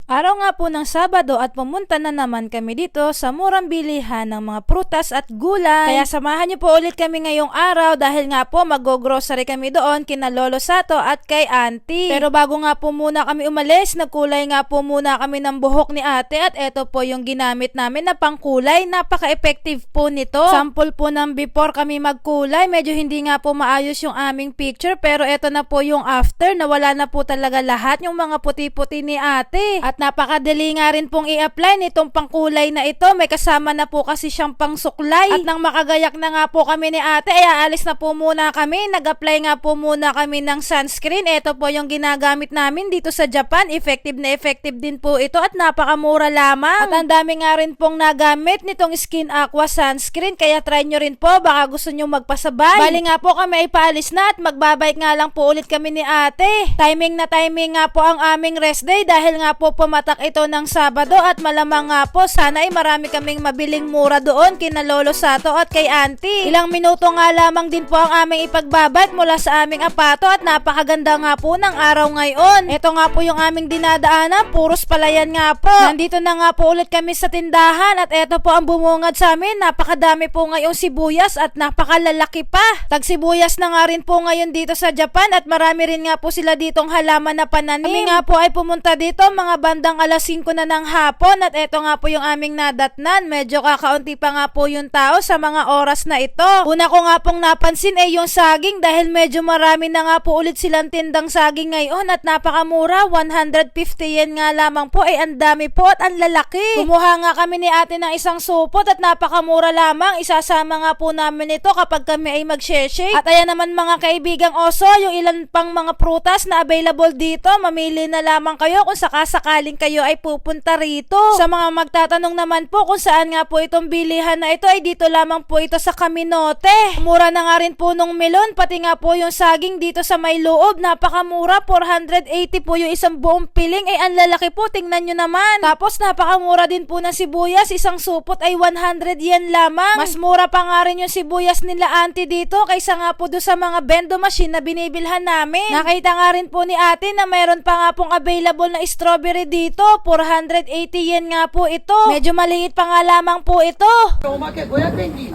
Araw nga po ng Sabado at pumunta na naman kami dito sa murang bilihan ng mga prutas at gulay. Kaya samahan niyo po ulit kami ngayong araw dahil nga po mag-grocery kami doon kina Lolo Sato at kay Auntie. Pero bago nga po muna kami umalis, nagkulay nga po muna kami ng buhok ni ate at eto po yung ginamit namin na pangkulay. Napaka-effective po nito. Sample po ng before kami magkulay. Medyo hindi nga po maayos yung aming picture pero eto na po yung after. Nawala na po talaga lahat yung mga puti-puti ni ate. At napakadali nga rin pong i-apply nitong pangkulay na ito. May kasama na po kasi siyang pangsuklay. At nang makagayak na nga po kami ni ate, ay aalis na po muna kami. Nag-apply nga po muna kami ng sunscreen. Ito po yung ginagamit namin dito sa Japan. Effective na effective din po ito at napakamura lamang. At ang dami nga rin pong nagamit nitong Skin Aqua sunscreen. Kaya try nyo rin po. Baka gusto nyo magpasabay. Bali nga po kami ay paalis na at magbabike nga lang po ulit kami ni ate. Timing na timing nga po ang aming rest day dahil nga po pumatak ito ng Sabado at malamang nga po sana ay marami kaming mabiling mura doon kina Lolo Sato at kay Auntie. Ilang minuto nga lamang din po ang aming ipagbabike mula sa aming apato at napakaganda nga po ng araw ngayon. Ito nga po yung aming dinadaanan, puros palayan nga po. Nandito na nga po ulit kami sa tindahan at ito po ang bumungad sa amin. Napakadami po ngayong sibuyas at napakalalaki pa. Tagsibuyas na nga rin po ngayon dito sa Japan at marami rin nga po sila ditong halaman na pananim. Kami nga po ay pumunta dito mga bandang alas 5 na ng hapon at eto nga po yung aming nadatnan. Medyo kakaunti pa nga po yung tao sa mga oras na ito. Una ko nga pong napansin ay yung saging dahil medyo marami na nga po ulit silang tindang saging ngayon at napakamura. 150 yen nga lamang po ay ang dami po at ang lalaki. Kumuha nga kami ni ate ng isang supot at napakamura lamang. Isasama nga po namin ito kapag kami ay mag-share. At ayan naman mga kaibigang oso, yung ilan pang mga prutas na available dito. Mamili na lamang kayo kung sakasakaling kayo ay pupunta rito. Sa mga magtatanong naman po kung saan nga po itong bilihan na ito ay dito lamang po ito sa Caminote. Mura na nga rin po nung melon pati nga po yung saging dito sa may loob. Napakamura, 480 po yung isang buong piling ay ang lalaki po, tingnan nyo naman. Tapos napakamura din po ng sibuyas, isang supot ay 100 yen lamang. Mas mura pa nga rin yung sibuyas nila Auntie dito kaysa nga po doon sa mga bendo machine na binibilhan namin. Nakita nga rin po ni ate na mayroon pa nga pong available na strawberry dito. 480 yen nga po ito. Medyo maliit pa nga lamang po ito. おまけ500円に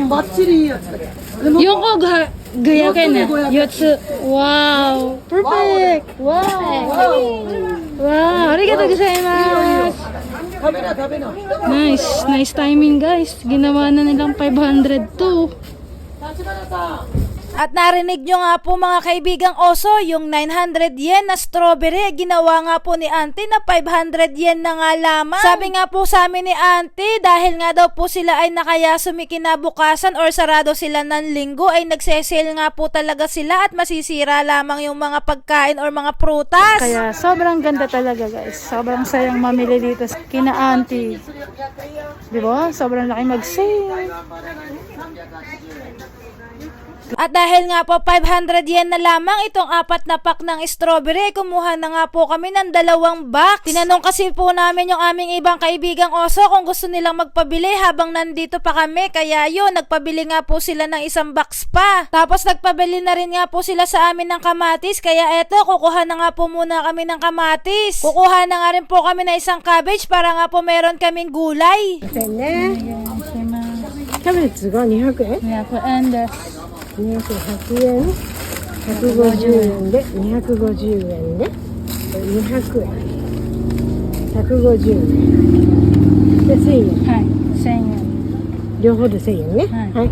バッチリいいやつだけど4個が500円ね。4つ。わー。perfect。わー。わー。ありがとうございます。食べな食べな Nice. Nice timing guys. Ginawa na nilang 500 to. 立花さん At narinig nyo nga po mga kaibigang oso, yung 900 yen na strawberry, ginawa nga po ni Auntie na 500 yen na nga lamang. Sabi nga po sa amin ni Auntie, dahil nga daw po sila ay nakayasumi kinabukasan or sarado sila ng linggo, ay nagsesale nga po talaga sila at masisira lamang yung mga pagkain or mga prutas. Kaya sobrang ganda talaga guys. Sobrang sayang mamili dito kina Auntie. Diba? Sobrang laki mag-sale. At dahil nga po 500 yen na lamang itong 4 na pack ng strawberry, kumuha na nga po kami ng 2 box. Tinanong kasi po namin yung aming ibang kaibigang oso kung gusto nilang magpabili habang nandito pa kami. Kaya yun, nagpabili nga po sila ng 1 box pa. Tapos nagpabili na rin nga po sila sa amin ng kamatis. Kaya eto, kukuha na nga po muna kami ng kamatis. Kukuha na nga rin po kami ng 1 cabbage para nga po meron kaming gulay. キャベツが200円200円です。100円、150円で、250円で、200円、150円で、1000円。はい。1000円。両方で1000円ね。はいはい。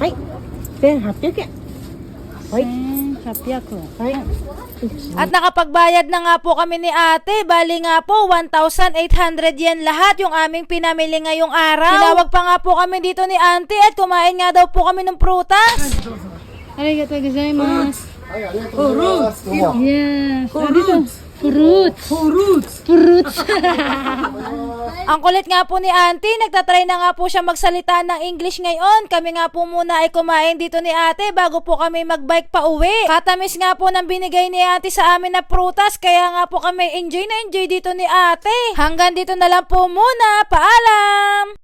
はい。1800円。はい。 1800円。はい。 At nakapagbayad na nga po kami ni ate. Bali nga po 1,800 yen lahat yung aming pinamili ngayong araw. Tinawag pa nga po kami dito ni Auntie at kumain nga daw po kami ng prutas. ありがとうございます。はいありがとうございますどうも Yes. Fruits. Fruits Fruits. Ang kulit nga po ni Auntie, nagtatry na nga po siya magsalita ng English ngayon. Kami nga po muna ay kumain dito ni ate bago po kami magbike pa uwi. Katamis nga po ng binigay ni ate sa amin na prutas, kaya nga po kami enjoy na enjoy dito ni ate. Hanggang dito na lang po muna. Paalam!